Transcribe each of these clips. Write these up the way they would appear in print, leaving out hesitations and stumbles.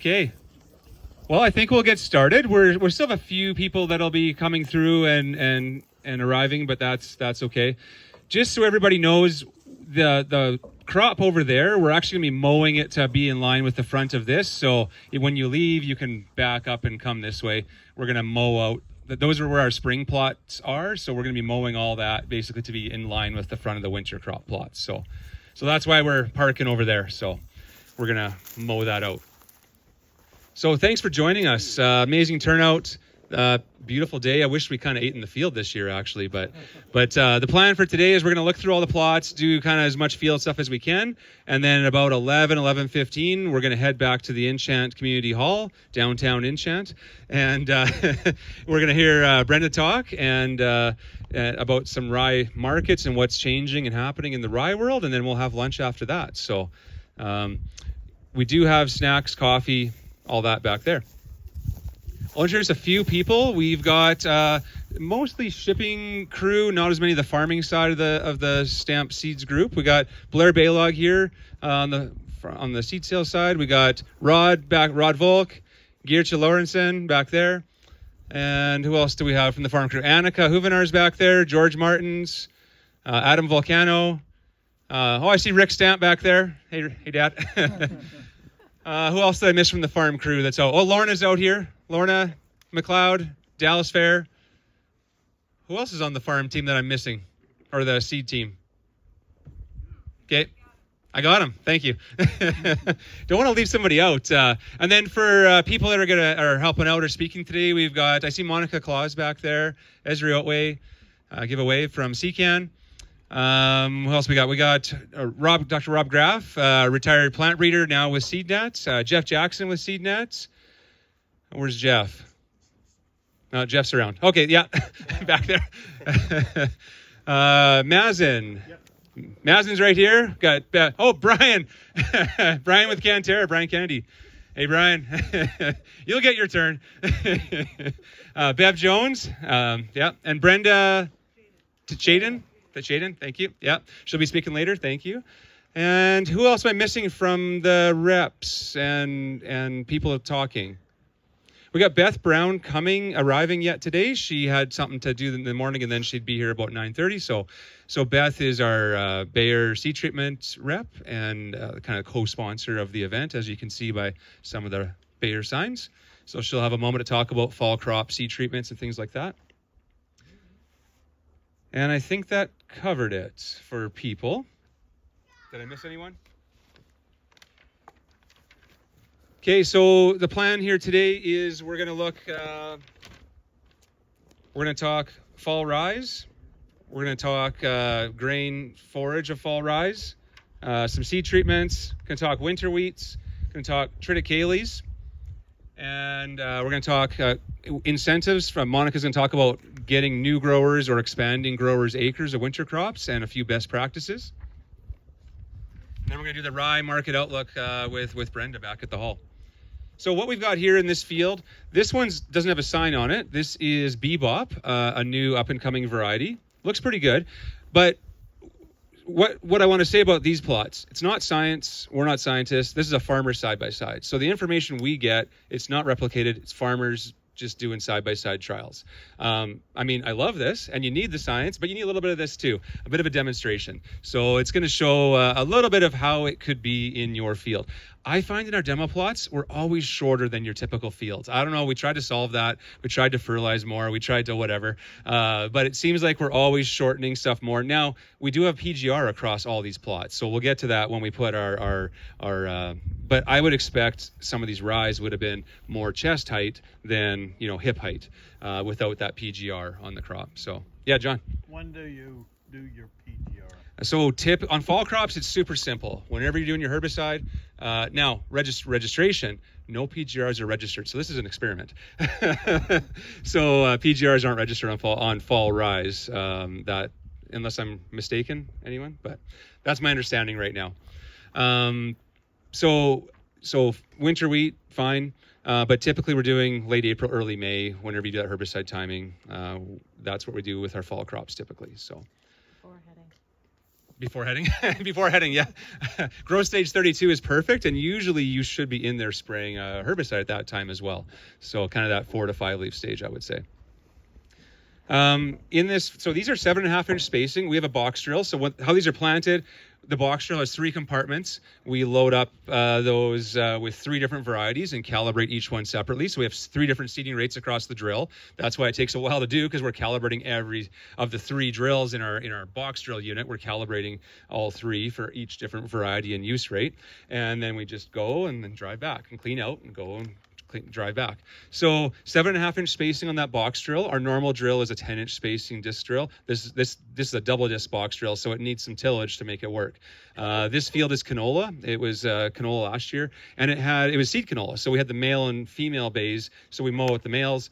Okay. Well, I think we'll get started. We're still have a few people that'll be coming through and arriving, but that's okay. Just so everybody knows, the crop over there, we're actually going to be mowing it to be in line with the front of this. So when you leave, you can back up and come this way. We're going to mow out. Those are where our spring plots are. So we're going to be mowing all that basically to be in line with the front of the winter crop plots. So that's why we're parking over there. So we're going to mow that out. So thanks for joining us. Amazing turnout. Beautiful day. I wish we kind of ate in the field this year, actually. But the plan for today is we're going to look through all the plots, do kind of as much field stuff as we can. And then at about 11:15, we're going to head back to the Enchant Community Hall, downtown Enchant. And we're going to hear Brenda talk and about some rye markets and what's changing and happening in the rye world. And then we'll have lunch after that. So we do have snacks, coffee, all that back there. I'll introduce a few people. We've got mostly shipping crew, not as many of the farming side of the Stamp Seeds group. We got Blair Baylog here on the seed sales side. We got Rod Volk, Geertje Lorensen back there. And who else do we have from the farm crew? Annika Huvenar's back there, George Martins, Adam Volcano. I see Rick Stamp back there. Hey Dad. Who else did I miss from the farm crew that's out? Oh, Lorna's out here. Lorna McLeod, Dallas Fair. Who else is on the farm team that I'm missing? Or the seed team? Okay. I got him. Thank you. Don't want to leave somebody out. And then for people that are helping out or speaking today, we've got, I see Monica Claus back there, Esri Otway, giveaway from CCAN. Who else we got? We got Dr. Rob Graff, retired plant breeder, now with SeedNet. Jeff Jackson with SeedNet. Where's Jeff? Jeff's around. Okay, yeah, back there. Mazin. Yep. Mazin's right here. Got Brian. Brian with Canterra. Brian Kennedy. Hey, Brian. You'll get your turn. Bev Jones. Yeah, and Brenda Chaden. Thank you. Yeah, she'll be speaking later. Thank you. And who else am I missing from the reps and people talking? We got Beth Brown arriving yet today. She had something to do in the morning, and then she'd be here about 9:30. So Beth is our Bayer seed treatment rep and kind of co-sponsor of the event, as you can see by some of the Bayer signs. So she'll have a moment to talk about fall crop seed treatments and things like that. And I think that covered it for people. Did I miss anyone? Okay, so the plan here today is we're going to talk fall rise. We're going to talk grain forage of fall rise, some seed treatments, going to talk winter wheats, going to talk triticales, and we're going to talk incentives. Monica's going to talk about getting new growers or expanding growers' acres of winter crops and a few best practices. And then we're going to do the rye market outlook with Brenda back at the hall. So what we've got here in this field, this one doesn't have a sign on it. This is Bebop, a new up-and-coming variety. Looks pretty good. But what I want to say about these plots, it's not science. We're not scientists. This is a farmer side-by-side. So the information we get, it's not replicated. It's farmers just doing side-by-side trials. I mean, I love this, and you need the science, but you need a little bit of this too, a bit of a demonstration. So it's going to show a little bit of how it could be in your field. I find in our demo plots, we're always shorter than your typical fields. I don't know. We tried to solve that. We tried to fertilize more. We tried to whatever. But it seems like we're always shortening stuff more. Now, we do have PGR across all these plots. So we'll get to that when we put our but I would expect some of these rye would have been more chest height than, hip height without that PGR on the crop. So, yeah, John. When do you do your PGR? So on fall crops, it's super simple. Whenever you're doing your herbicide, now registration, no PGRs are registered. So this is an experiment. So PGRs aren't registered on fall rise. That, unless I'm mistaken, anyone? But that's my understanding right now. So winter wheat, fine. But typically we're doing late April, early May. Whenever you do that herbicide timing, that's what we do with our fall crops typically. So. before heading, yeah. Growth stage 32 is perfect, and usually you should be in there spraying a herbicide at that time as well. So kind of that 4 to 5 leaf stage, I would say. In this, so these are 7.5-inch spacing. We have a box drill. So how these are planted, the box drill has 3 compartments. We load up those with 3 different varieties and calibrate each one separately. So we have 3 different seeding rates across the drill. That's why it takes a while to do, because we're calibrating every of the 3 drills in our box drill unit. We're calibrating all 3 for each different variety and use rate. And then we just go and then drive back and clean out and go and drive back. So 7.5-inch spacing on that box drill. Our normal drill is a 10-inch spacing disc drill. This is a double disc box drill, so it needs some tillage to make it work. This field is canola. It was canola last year, and it was seed canola. So we had the male and female bays. So we mow with the males.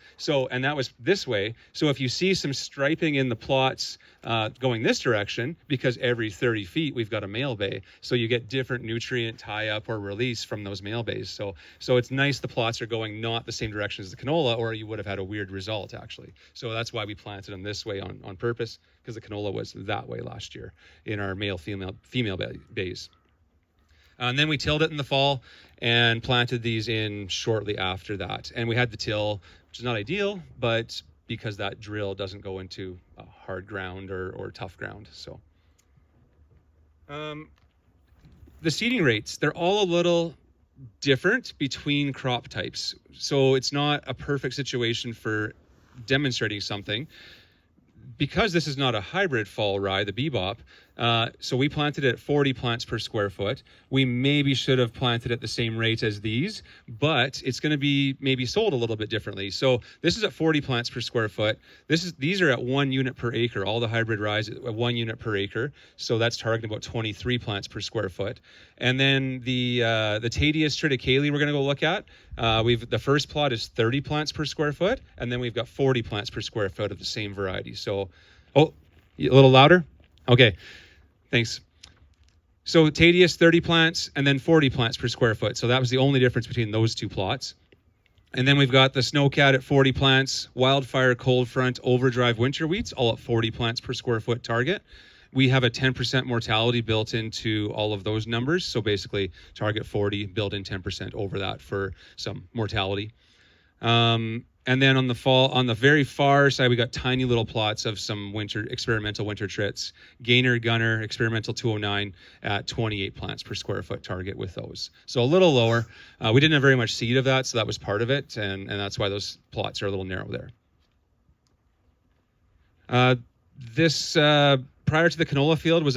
And that was this way. So if you see some striping in the plots going this direction, because every 30 feet we've got a male bay, so you get different nutrient tie up or release from those male bays. So it's nice the plots are going not the same direction as the canola, or you would have had a weird result actually. So that's why we planted them this way on purpose, because the canola was that way last year in our male female bays. And then we tilled it in the fall and planted these in shortly after that. And we had the till, which is not ideal, but because that drill doesn't go into hard ground or tough ground. So the seeding rates, they're all a little different between crop types. So it's not a perfect situation for demonstrating something. Because this is not a hybrid fall rye, the bebop, so we planted it at 40 plants per square foot. We maybe should have planted at the same rate as these, but it's going to be maybe sold a little bit differently. So this is at 40 plants per square foot. These are at 1 unit per acre. All the hybrid rye at 1 unit per acre. So that's targeting about 23 plants per square foot. And then the Tadius triticale we're going to go look at. The first plot is 30 plants per square foot, and then we've got 40 plants per square foot of the same variety. So, a little louder? Okay, thanks. So Tadius, 30 plants, and then 40 plants per square foot. So that was the only difference between those 2 plots. And then we've got the Snowcat at 40 plants, Wildfire, Cold Front, Overdrive, Winter Wheats, all at 40 plants per square foot target. We have a 10% mortality built into all of those numbers. So basically target 40, build in 10% over that for some mortality. And then on the very far side, we got tiny little plots of some experimental winter trits. Gainer, Gunner, experimental 209 at 28 plants per square foot target with those. So a little lower. We didn't have very much seed of that, so that was part of it. And that's why those plots are a little narrow there. This prior to the canola field was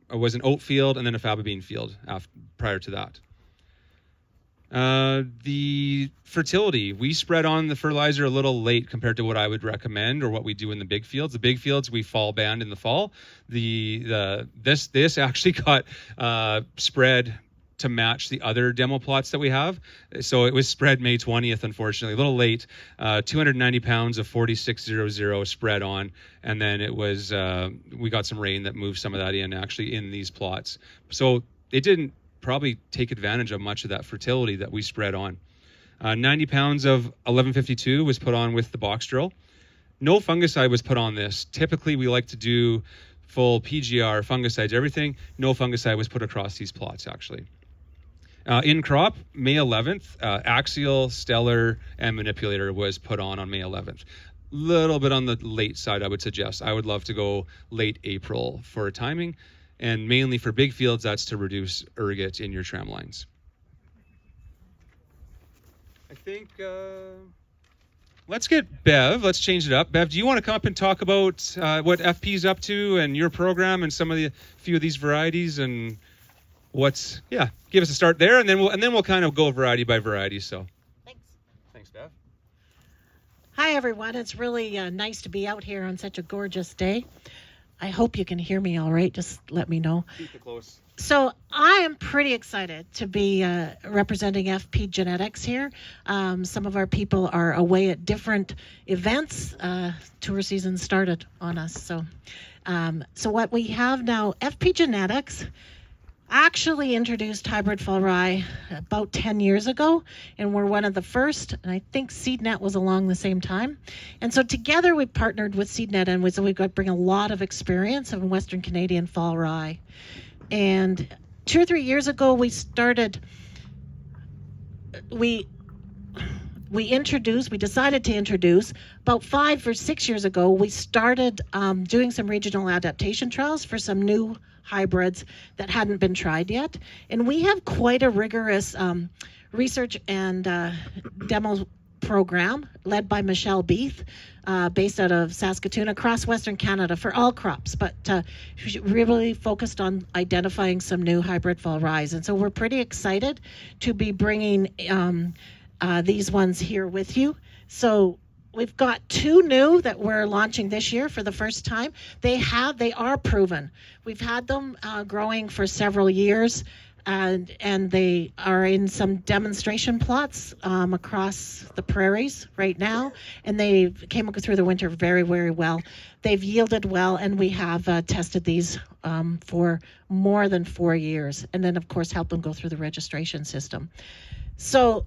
was an oat field and then a faba bean field prior to that. The fertility, we spread on the fertilizer a little late compared to what I would recommend or what we do in the big fields. The big fields we fall band in the fall. This actually got spread to match the other demo plots that we have. So it was spread May 20th, unfortunately, a little late. 290 pounds of 4600 spread on, and then it was we got some rain that moved some of that in actually in these plots. So it didn't probably take advantage of much of that fertility that we spread on. 90 pounds of 1152 was put on with the box drill. No fungicide was put on this. Typically we like to do full PGR, fungicides, everything. No fungicide was put across these plots actually. In crop, May 11th, axial, stellar, and manipulator was put on May 11th. Little bit on the late side, I would suggest. I would love to go late April for timing, and mainly for big fields, that's to reduce ergot in your tram lines. I think, let's get Bev, let's change it up. Bev, do you want to come up and talk about what FP's up to and your program and some of the few of these varieties and give us a start there, and then we'll kind of go variety by variety. So, thanks, Bev. Hi, everyone. It's really nice to be out here on such a gorgeous day. I hope you can hear me all right. Just let me know. Keep it close. So I am pretty excited to be representing FP Genetics here. Some of our people are away at different events. Tour season started on us. So what we have now, FP Genetics. actually introduced hybrid fall rye about 10 years ago, and we're one of the first, and I think SeedNet was along the same time. And so together we partnered with SeedNet, and so we've got to bring a lot of experience of Western Canadian fall rye. And 2 or 3 years ago, we decided to introduce, about 5 or 6 years ago, we started doing some regional adaptation trials for some new hybrids that hadn't been tried yet. And we have quite a rigorous research and demo program led by Michelle Beath, based out of Saskatoon, across Western Canada for all crops, but really focused on identifying some new hybrid fall rye. And so we're pretty excited to be bringing these ones here with you. So we've got 2 new that we're launching this year for the first time. They are proven. We've had them growing for several years, and they are in some demonstration plots across the prairies right now, and they came up through the winter very, very well. They've yielded well, and we have tested these for more than 4 years, and then of course help them go through the registration system. So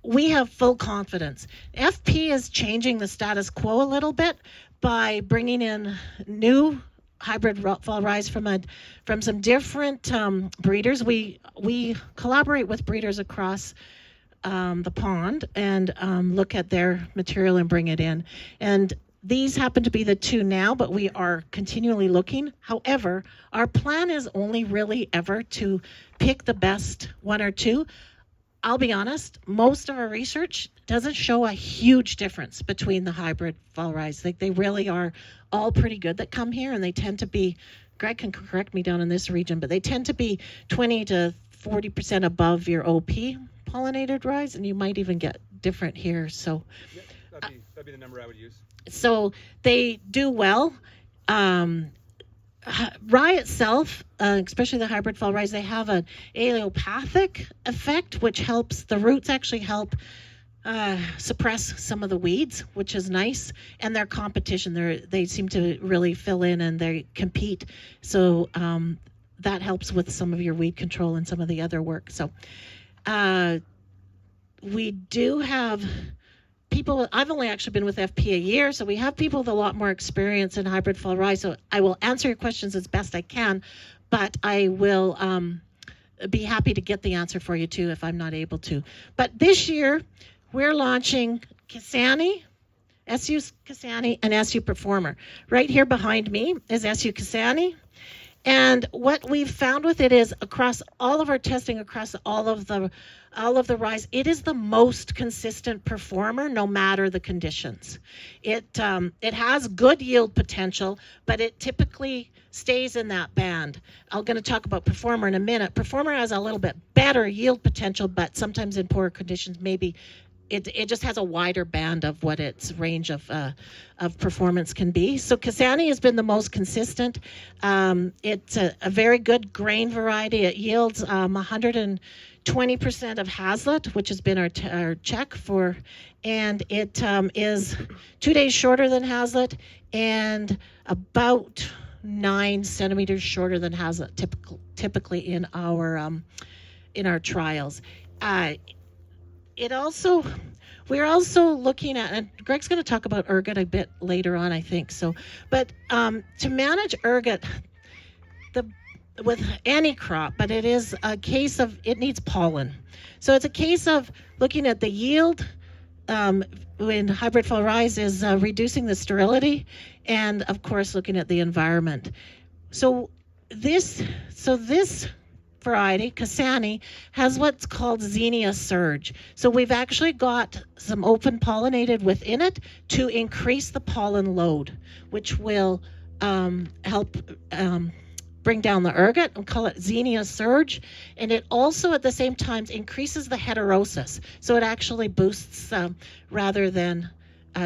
we have full confidence. FP is changing the status quo a little bit by bringing in new hybrid fall rye from some different breeders. We collaborate with breeders across the pond and look at their material and bring it in. And these happen to be the 2 now, but we are continually looking. However, our plan is only really ever to pick the best 1 or 2. I'll be honest, most of our research doesn't show a huge difference between the hybrid fall rye. They really are all pretty good that come here, and they tend to be, Greg can correct me down in this region, but they tend to be 20 to 40% above your OP pollinated rye, and you might even get different here. So Yeah, that'd be the number I would use. So they do well. Rye itself, especially the hybrid fall rye, they have an allelopathic effect, which helps the roots actually help suppress some of the weeds, which is nice. And their competition, they seem to really fill in and they compete. So that helps with some of your weed control and some of the other work. So we do have people. I've only actually been with FP a year, so we have people with a lot more experience in hybrid fall rye. So I will answer your questions as best I can, but I will be happy to get the answer for you too if I'm not able to. But this year we're launching Kasani, SU Kasani, and SU Performer. Right here behind me is SU Kasani. And what we've found with it is, across all of our testing, across all of the rye, it is the most consistent performer, no matter the conditions. It has good yield potential, but it typically stays in that band. I'm going to talk about performer in a minute. Performer has a little bit better yield potential, but sometimes in poorer conditions, maybe it just has a wider band of what its range of performance can be. So Kasani has been the most consistent. It's a very good grain variety. It yields 120% of Hazlitt, which has been our check for, and it is 2 days shorter than Hazlitt and about 9 centimeters shorter than Hazlitt typically in our trials. We're also looking at, and Greg's going to talk about ergot a bit later on, I think. So, but to manage ergot, with any crop, but it is a case of it needs pollen. So it's a case of looking at the yield when hybrid fall rye is reducing the sterility, and of course looking at the environment. So this variety, Kasani, has what's called Xenia surge. So we've actually got some open pollinated within it to increase the pollen load, which will help bring down the ergot, and call it Xenia surge. And it also at the same time increases the heterosis. So it actually boosts rather than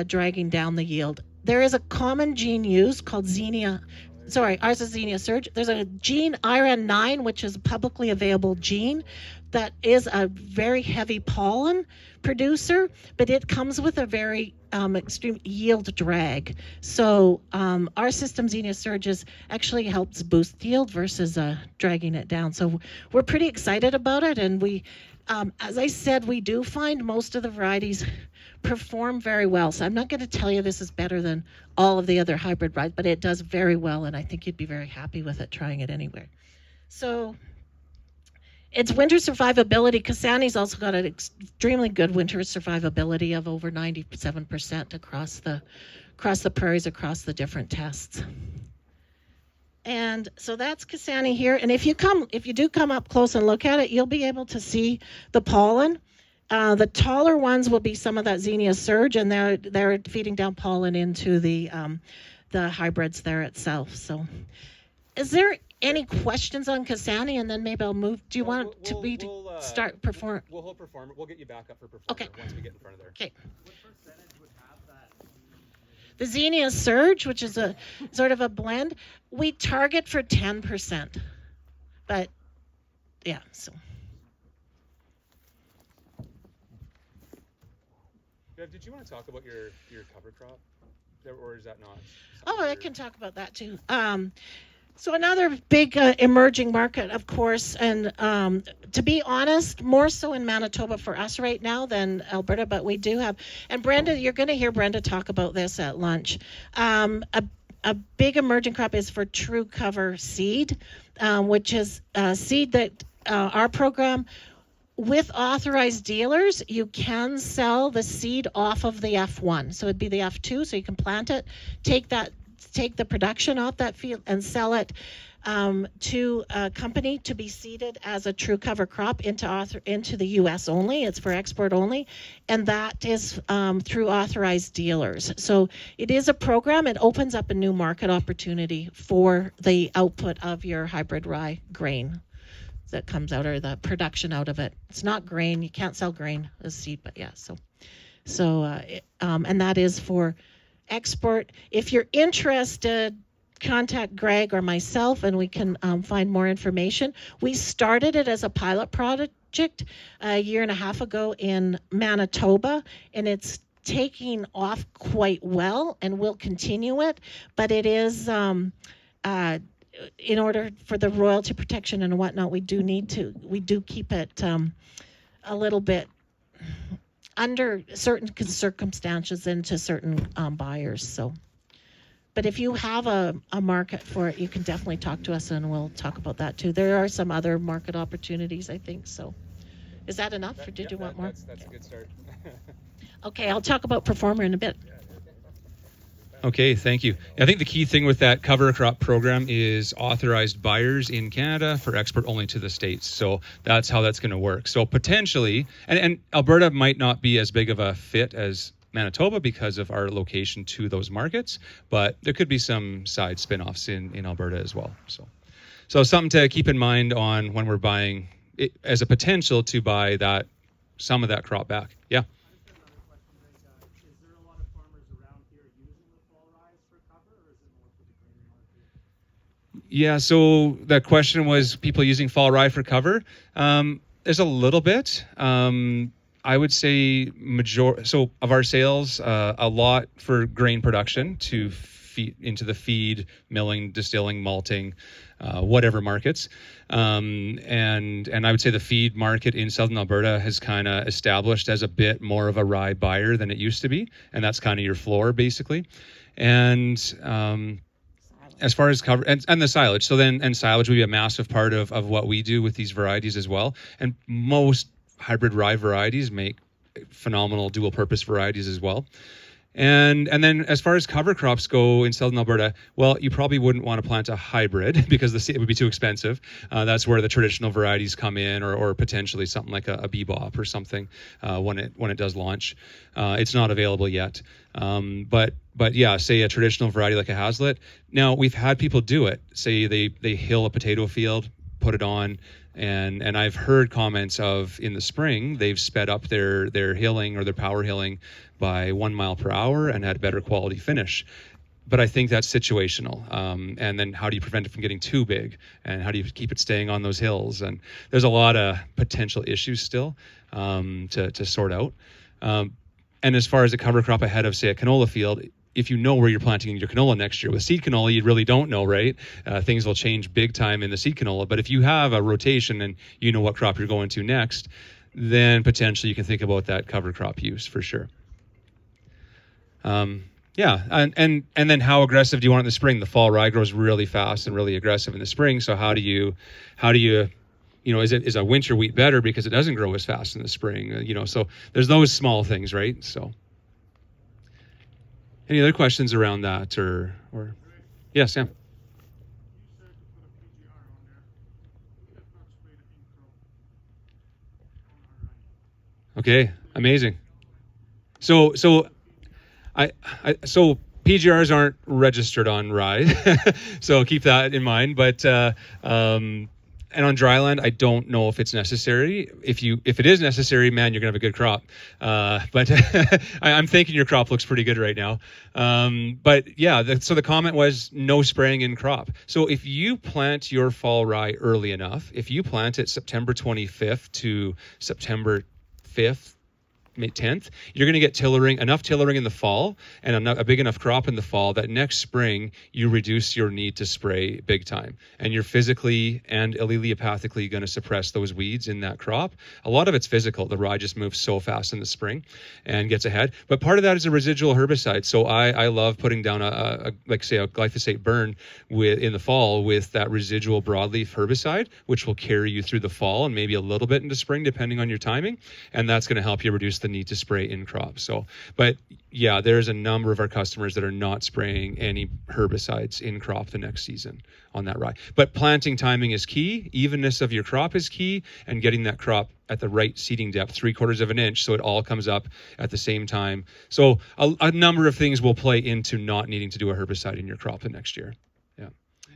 dragging down the yield. There is a common gene used called ours is Xenia surge. There's a gene IRAN9, which is a publicly available gene that is a very heavy pollen producer, but it comes with a very extreme yield drag. So our system, Xenia Surges, actually helps boost yield versus dragging it down. So we're pretty excited about it, and we, as I said, we do find most of the varieties perform very well. So I'm not going to tell you this is better than all of the other hybrid varieties, but it does very well, and I think you'd be very happy with it trying it anywhere. So it's winter survivability. Kasani's also got an extremely good winter survivability of over 97% across the prairies, across the different tests. And so that's Kasani here. And if you do come up close and look at it, you'll be able to see the pollen. The taller ones will be some of that Xenia surge, and they're feeding down pollen into the hybrids there itself. So, is there any questions on Kasani? And then maybe I'll move. Do you want start perform? We'll hold performer. We'll get you back up for performer once we get in front of there. Okay. What percentage would have that? The Xenia surge, which is a sort of a blend, we target for 10%. But yeah, so. Did you want to talk about your cover crop, or is that not? Oh, I can talk about that too. So another big emerging market, of course, and to be honest, more so in Manitoba for us right now than Alberta, but we do have. And Brenda, you're going to hear Brenda talk about this at lunch. A big emerging crop is for true cover seed, which is a seed that our program. With authorized dealers, you can sell the seed off of the F1. So it'd be the F2, so you can plant it, take the production off that field and sell it to a company to be seeded as a true cover crop into the U.S. only. It's for export only, and that is through authorized dealers. So it is a program. It opens up a new market opportunity for the output of your hybrid rye grain that comes out, or the production out of it. It's not grain. You can't sell grain as seed, but yeah. And that is for export. If you're interested, contact Greg or myself, and we can find more information. We started it as a pilot project a year and a half ago in Manitoba, and it's taking off quite well, and we'll continue it. But it is. In order for the royalty protection and whatnot, we do keep it a little bit under certain circumstances and to certain buyers. So, but if you have a market for it, you can definitely talk to us, and we'll talk about that too. There are some other market opportunities, I think. So, is that enough, or did you want more? That's a good start. Okay, I'll talk about performer in a bit. Okay, thank you. I think the key thing with that cover crop program is authorized buyers in Canada for export only to the States. So that's how that's going to work. So potentially, and Alberta might not be as big of a fit as Manitoba because of our location to those markets, but there could be some side spin-offs in Alberta as well. So something to keep in mind on when we're buying it as a potential to buy some of that crop back. Yeah. Yeah, so the question was people using fall rye for cover. There's a little bit. I would say so of our sales, a lot for grain production to feed into the feed, milling, distilling, malting, whatever markets. And I would say the feed market in Southern Alberta has kind of established as a bit more of a rye buyer than it used to be, and that's kind of your floor basically. And as far as cover and the silage, and silage would be a massive part of what we do with these varieties as well. And most hybrid rye varieties make phenomenal dual purpose varieties as well. And then as far as cover crops go in Southern Alberta, well, you probably wouldn't want to plant a hybrid because it would be too expensive. That's where the traditional varieties come in, or potentially something like a bebop or something when it does launch. It's not available yet. But yeah, say a traditional variety like a Hazlitt. Now, we've had people do it. Say they hill a potato field, put it on, and I've heard comments of in the spring they've sped up their hilling or their power hilling by 1 mile per hour and had better quality finish. but I think that's situational. And then how do you prevent it from getting too big? And how do you keep it staying on those hills? And there's a lot of potential issues still to sort out. And as far as a cover crop ahead of, say, a canola field, if you know where you're planting your canola next year, with seed canola, you really don't know, right? Things will change big time in the seed canola. But if you have a rotation and you know what crop you're going to next, then potentially you can think about that cover crop use for sure. Yeah, and then how aggressive do you want it in the spring? The fall rye grows really fast and really aggressive in the spring. So how do you is a winter wheat better because it doesn't grow as fast in the spring? So there's those small things, right? So any other questions around that or yeah, Sam? Okay, amazing. So PGRs aren't registered on rye, so keep that in mind. But and on dryland, I don't know if it's necessary. If it is necessary, man, you're gonna have a good crop. But I'm thinking your crop looks pretty good right now. But yeah, so the comment was no spraying in crop. So if you plant your fall rye early enough, if you plant it September 25th to September 5th, May 10th, you're going to get enough tillering in the fall and a big enough crop in the fall that next spring you reduce your need to spray big time. And you're physically and alleliopathically going to suppress those weeds in that crop. A lot of it's physical. The rye just moves so fast in the spring and gets ahead. But part of that is a residual herbicide. So I love putting down a glyphosate burn in the fall with that residual broadleaf herbicide, which will carry you through the fall and maybe a little bit into spring, depending on your timing. And that's going to help you reduce the need to spray in crop. So, but yeah, there's a number of our customers that are not spraying any herbicides in crop the next season on that rye. But planting timing is key. Evenness of your crop is key, and getting that crop at the right seeding depth, 3/4 of an inch, so it all comes up at the same time. So a number of things will play into not needing to do a herbicide in your crop the next year. Yeah.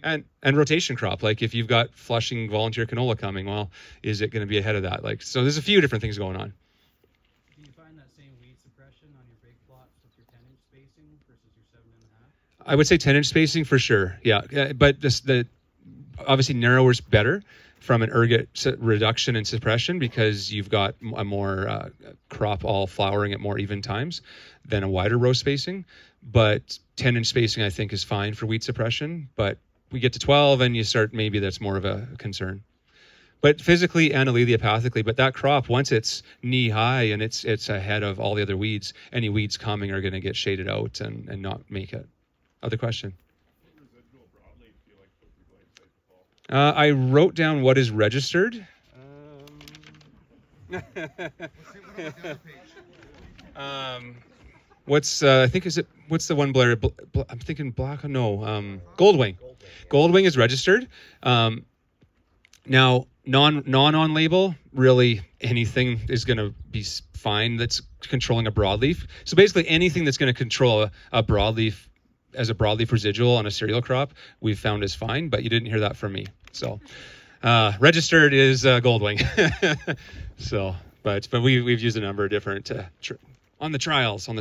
And rotation crop, like if you've got flushing volunteer canola coming, well, is it going to be ahead of that? So there's a few different things going on. I would say 10-inch spacing for sure. Yeah, but obviously narrower is better from an ergot reduction and suppression because you've got a more crop all flowering at more even times than a wider row spacing. But 10-inch spacing I think is fine for weed suppression. But we get to 12 and you start, maybe that's more of a concern. But physically and alleliopathically, but that crop, once it's knee high and it's ahead of all the other weeds, any weeds coming are going to get shaded out and not make it. Other question? What residual broadleaf do you like to put through glyphosate? I wrote down what is registered. What's the one, Blair? I'm thinking black. No, Goldwing. Goldwing is registered. Now, non-on label, really anything is going to be fine that's controlling a broadleaf. So basically anything that's going to control a broadleaf as a broadleaf residual on a cereal crop, we've found is fine, but you didn't hear that from me. So registered is Goldwing. So, but we've used a number of different on the trials. So,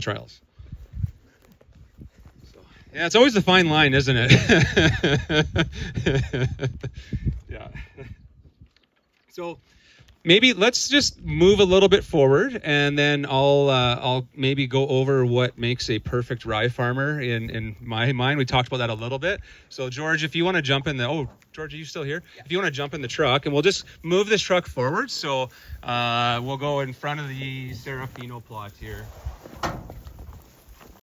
yeah, it's always the fine line, isn't it? Yeah. So maybe let's just move a little bit forward, and then I'll maybe go over what makes a perfect rye farmer in my mind. We talked about that a little bit. So George, if you want to jump in George, are you still here? Yeah. If you want to jump in the truck, and we'll just move this truck forward. So we'll go in front of the Serafino plot here.